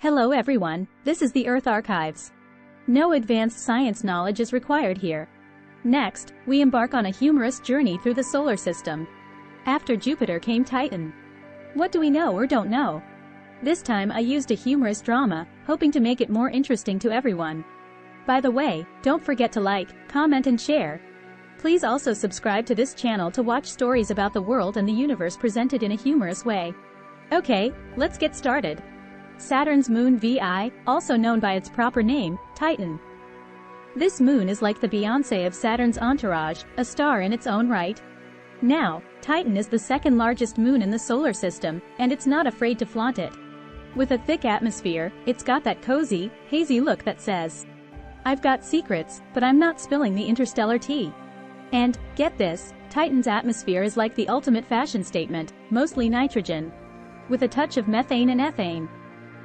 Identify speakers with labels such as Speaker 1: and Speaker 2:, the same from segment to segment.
Speaker 1: Hello everyone, this is the Earth Archives. No advanced science knowledge is required here. Next, we embark on a humorous journey through the solar system. After Jupiter came Titan. What do we know or don't know? This time I used a humorous drama, hoping to make it more interesting to everyone. By the way, don't forget to like, comment and share. Please also subscribe to this channel to watch stories about the world and the universe presented in a humorous way. Okay, let's get started. Saturn's moon VI, also known by its proper name, Titan. This moon is like the Beyoncé of Saturn's entourage, a star in its own right. Now, Titan is the second largest moon in the solar system, and it's not afraid to flaunt it. With a thick atmosphere, it's got that cozy, hazy look that says, "I've got secrets, but I'm not spilling the interstellar tea." And, get this, Titan's atmosphere is like the ultimate fashion statement, mostly nitrogen, with a touch of methane and ethane.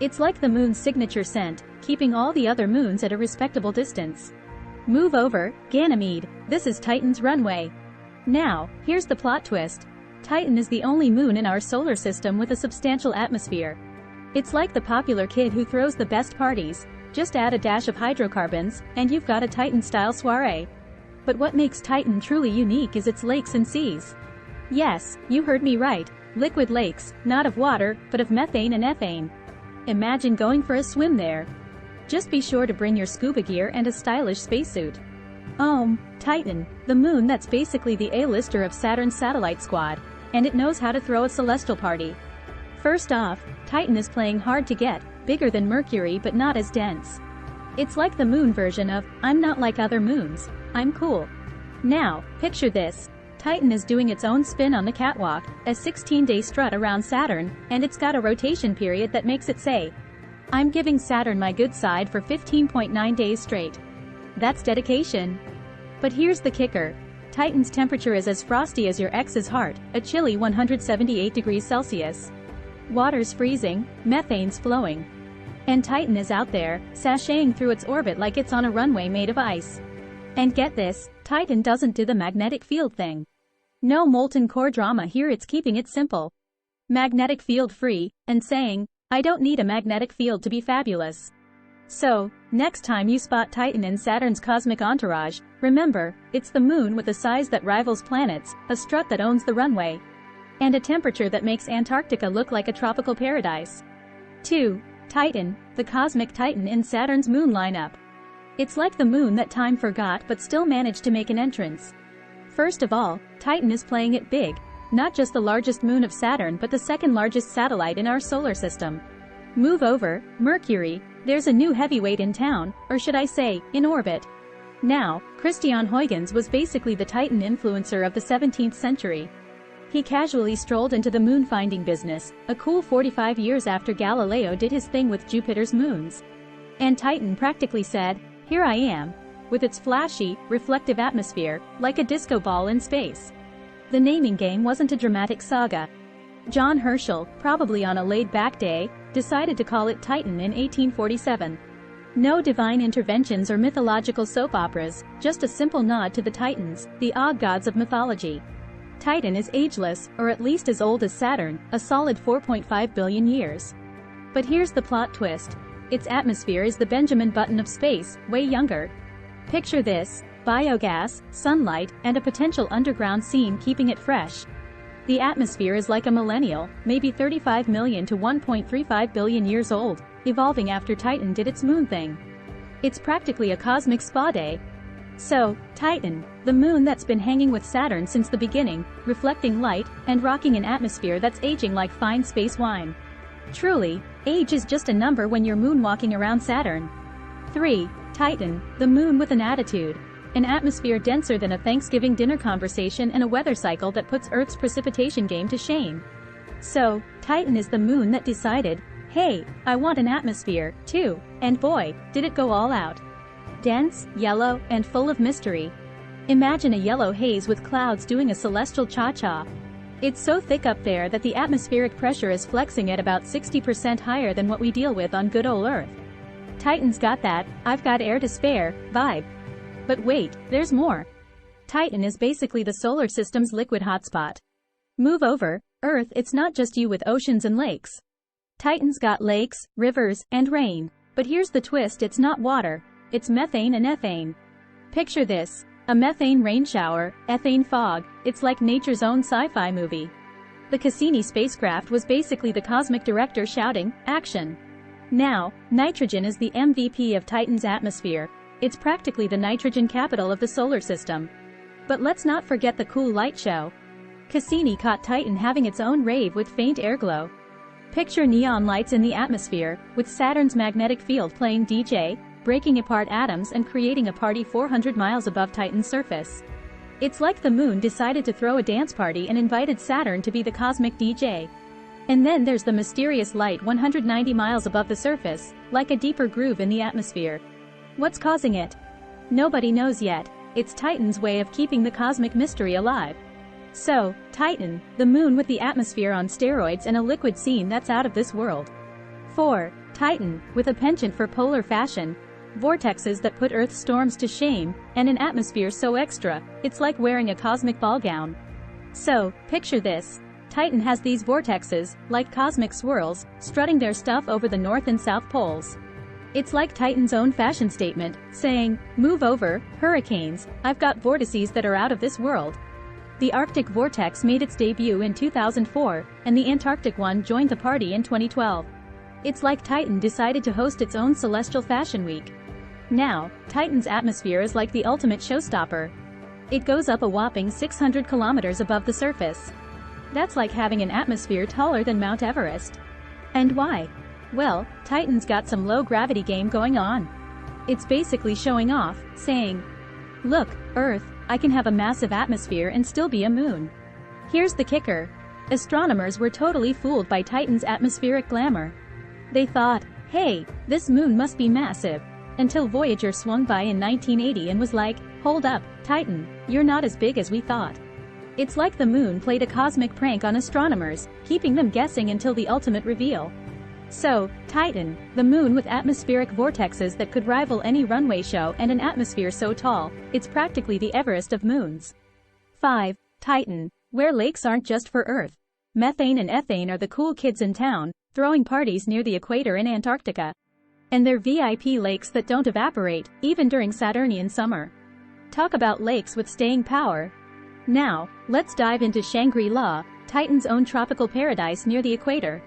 Speaker 1: It's like the moon's signature scent, keeping all the other moons at a respectable distance. Move over, Ganymede, this is Titan's runway. Now, here's the plot twist. Titan is the only moon in our solar system with a substantial atmosphere. It's like the popular kid who throws the best parties. Just add a dash of hydrocarbons, and you've got a Titan-style soiree. But what makes Titan truly unique is its lakes and seas. Yes, you heard me right, liquid lakes, not of water, but of methane and ethane. Imagine going for a swim there. Just be sure to bring your scuba gear and a stylish spacesuit. Titan, the moon that's basically the A-lister of Saturn's satellite squad, and it knows how to throw a celestial party. First off, Titan is playing hard to get, bigger than Mercury but not as dense. It's like the moon version of, "I'm not like other moons, I'm cool." Now, picture this. Titan is doing its own spin on the catwalk, a 16-day strut around Saturn, and it's got a rotation period that makes it say, "I'm giving Saturn my good side for 15.9 days straight." That's dedication. But here's the kicker. Titan's temperature is as frosty as your ex's heart, a chilly 178 degrees Celsius. Water's freezing, methane's flowing. And Titan is out there, sashaying through its orbit like it's on a runway made of ice. And get this, Titan doesn't do the magnetic field thing. No molten core drama here, it's keeping it simple. Magnetic field free, and saying, "I don't need a magnetic field to be fabulous." So, next time you spot Titan in Saturn's cosmic entourage, remember, it's the moon with a size that rivals planets, a strut that owns the runway, and a temperature that makes Antarctica look like a tropical paradise. 2. Titan, the cosmic Titan in Saturn's moon lineup. It's like the moon that time forgot but still managed to make an entrance. First of all, Titan is playing it big, not just the largest moon of Saturn but the second largest satellite in our solar system. Move over, Mercury, there's a new heavyweight in town, or should I say, in orbit. Now, Christian Huygens was basically the Titan influencer of the 17th century. He casually strolled into the moon-finding business, a cool 45 years after Galileo did his thing with Jupiter's moons. And Titan practically said, "Here I am," with its flashy, reflective atmosphere, like a disco ball in space. The naming game wasn't a dramatic saga. John Herschel, probably on a laid-back day, decided to call it Titan in 1847. No divine interventions or mythological soap operas, just a simple nod to the Titans, the odd gods of mythology. Titan is ageless, or at least as old as Saturn, a solid 4.5 billion years. But here's the plot twist. Its atmosphere is the Benjamin Button of space, way younger. Picture this, biogas, sunlight, and a potential underground scene keeping it fresh. The atmosphere is like a millennial, maybe 35 million to 1.35 billion years old, evolving after Titan did its moon thing. It's practically a cosmic spa day. So, Titan, the moon that's been hanging with Saturn since the beginning, reflecting light, and rocking an atmosphere that's aging like fine space wine. Truly, age is just a number when you're moonwalking around Saturn. 3. Titan, the moon with an attitude. An atmosphere denser than a Thanksgiving dinner conversation and a weather cycle that puts Earth's precipitation game to shame. So, Titan is the moon that decided, "Hey, I want an atmosphere, too," and boy, did it go all out. Dense, yellow, and full of mystery. Imagine a yellow haze with clouds doing a celestial cha-cha. It's so thick up there that the atmospheric pressure is flexing at about 60% higher than what we deal with on good ol' Earth. Titan's got that "I've got air to spare" vibe. But wait, there's more. Titan is basically the solar system's liquid hotspot. Move over, Earth, it's not just you with oceans and lakes. Titan's got lakes, rivers, and rain. But here's the twist, it's not water. It's methane and ethane. Picture this. A methane rain shower, ethane fog. It's like nature's own sci-fi movie. The Cassini spacecraft was basically the cosmic director shouting, "Action!" Now, nitrogen is the MVP of Titan's atmosphere. It's practically the nitrogen capital of the solar system. But let's not forget the cool light show. Cassini caught Titan having its own rave with faint airglow. Picture neon lights in the atmosphere, with Saturn's magnetic field playing DJ, breaking apart atoms and creating a party 400 miles above Titan's surface. It's like the moon decided to throw a dance party and invited Saturn to be the cosmic DJ. And then there's the mysterious light 190 miles above the surface, like a deeper groove in the atmosphere. What's causing it? Nobody knows yet. It's Titan's way of keeping the cosmic mystery alive. So, Titan, the moon with the atmosphere on steroids and a liquid scene that's out of this world. 4. Titan, with a penchant for polar fashion, vortexes that put Earth's storms to shame, and an atmosphere so extra, it's like wearing a cosmic ball gown. So, picture this. Titan has these vortexes, like cosmic swirls, strutting their stuff over the North and South poles. It's like Titan's own fashion statement, saying, "Move over, hurricanes, I've got vortices that are out of this world." The Arctic vortex made its debut in 2004, and the Antarctic one joined the party in 2012. It's like Titan decided to host its own celestial fashion week. Now, Titan's atmosphere is like the ultimate showstopper. It goes up a whopping 600 kilometers above the surface. That's like having an atmosphere taller than Mount Everest. And why? Well, Titan's got some low-gravity game going on. It's basically showing off, saying, "Look, Earth, I can have a massive atmosphere and still be a moon." Here's the kicker. Astronomers were totally fooled by Titan's atmospheric glamour. They thought, "Hey, this moon must be massive," until Voyager swung by in 1980 and was like, "Hold up, Titan, you're not as big as we thought." It's like the moon played a cosmic prank on astronomers, keeping them guessing until the ultimate reveal. So, Titan, the moon with atmospheric vortexes that could rival any runway show and an atmosphere so tall, it's practically the Everest of moons. 5. Titan, where lakes aren't just for Earth. Methane and ethane are the cool kids in town, throwing parties near the equator in Antarctica. And they're VIP lakes that don't evaporate, even during Saturnian summer. Talk about lakes with staying power. Now, let's dive into Shangri-La, Titan's own tropical paradise near the equator.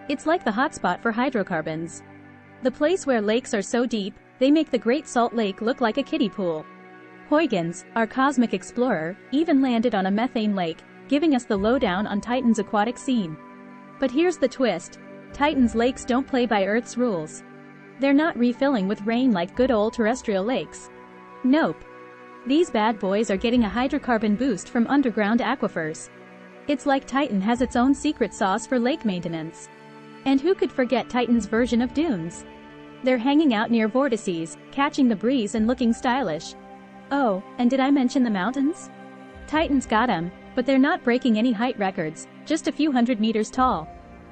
Speaker 1: It's like the hotspot for hydrocarbons. The place where lakes are so deep, they make the Great Salt Lake look like a kiddie pool. Huygens, our cosmic explorer, even landed on a methane lake, giving us the lowdown on Titan's aquatic scene. But here's the twist. Titan's lakes don't play by Earth's rules. They're not refilling with rain like good old terrestrial lakes. Nope. These bad boys are getting a hydrocarbon boost from underground aquifers. It's like Titan has its own secret sauce for lake maintenance. And who could forget Titan's version of dunes? They're hanging out near vortices, catching the breeze and looking stylish. Oh, and did I mention the mountains? Titan's got 'em, but they're not breaking any height records, just a few hundred meters tall.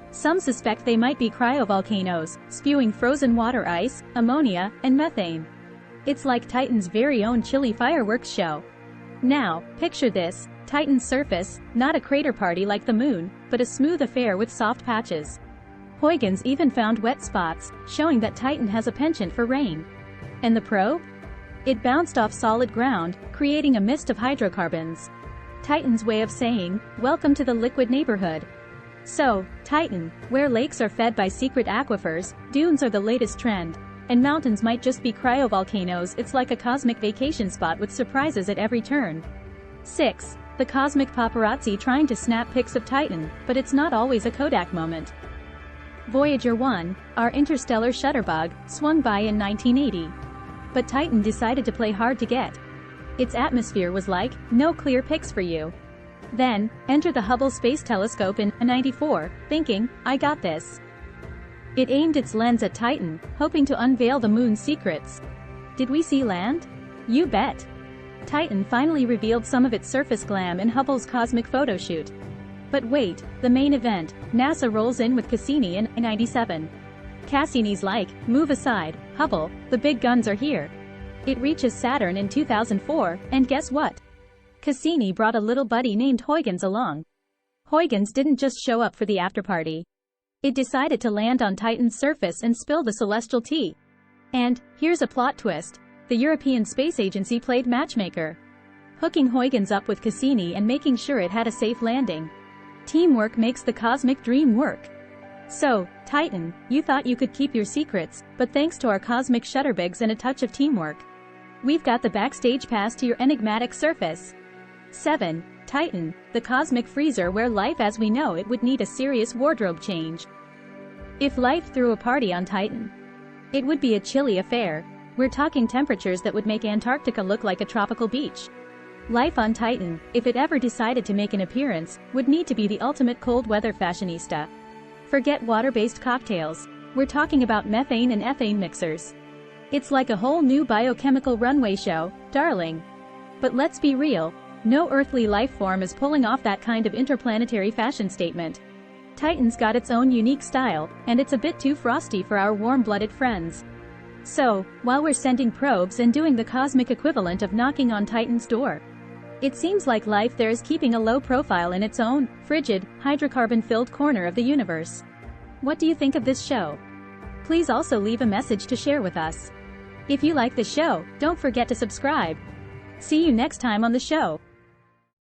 Speaker 1: Some suspect they might be cryovolcanoes, spewing frozen water ice, ammonia, and methane. It's like Titan's very own chilly fireworks show. Now, picture this, Titan's surface, not a crater party like the moon, but a smooth affair with soft patches. Huygens even found wet spots, showing that Titan has a penchant for rain. And the probe? It bounced off solid ground, creating a mist of hydrocarbons. Titan's way of saying, "Welcome to the liquid neighborhood." So, Titan, where lakes are fed by secret aquifers, dunes are the latest trend. And mountains might just be cryovolcanoes. It's like a cosmic vacation spot with surprises at every turn. 6. The cosmic paparazzi trying to snap pics of Titan, but it's not always a Kodak moment. Voyager 1, our interstellar shutterbug, swung by in 1980. But Titan decided to play hard to get. Its atmosphere was like, "No clear pics for you." Then, enter the Hubble Space Telescope in 1994, thinking, "I got this." It aimed its lens at Titan, hoping to unveil the moon's secrets. Did we see land? You bet. Titan finally revealed some of its surface glam in Hubble's cosmic photo shoot. But wait, the main event, NASA rolls in with Cassini in 1997. Cassini's like, "Move aside, Hubble, the big guns are here." It reaches Saturn in 2004, and guess what? Cassini brought a little buddy named Huygens along. Huygens didn't just show up for the afterparty. It decided to land on Titan's surface and spill the celestial tea. And, here's a plot twist, the European Space Agency played matchmaker, hooking Huygens up with Cassini and making sure it had a safe landing. Teamwork makes the cosmic dream work. So, Titan, you thought you could keep your secrets, but thanks to our cosmic shutterbigs and a touch of teamwork, we've got the backstage pass to your enigmatic surface. 7. Titan, the cosmic freezer where life as we know it would need a serious wardrobe change. If life threw a party on Titan, it would be a chilly affair. We're talking temperatures that would make Antarctica look like a tropical beach. Life on Titan, if it ever decided to make an appearance, would need to be the ultimate cold weather fashionista. Forget water-based cocktails. We're talking about methane and ethane mixers. It's like a whole new biochemical runway show, darling. But let's be real, no earthly life form is pulling off that kind of interplanetary fashion statement. Titan's got its own unique style, and it's a bit too frosty for our warm-blooded friends. So, while we're sending probes and doing the cosmic equivalent of knocking on Titan's door, it seems like life there is keeping a low profile in its own, frigid, hydrocarbon-filled corner of the universe. What do you think of this show? Please also leave a message to share with us. If you like the show, don't forget to subscribe. See you next time on the show.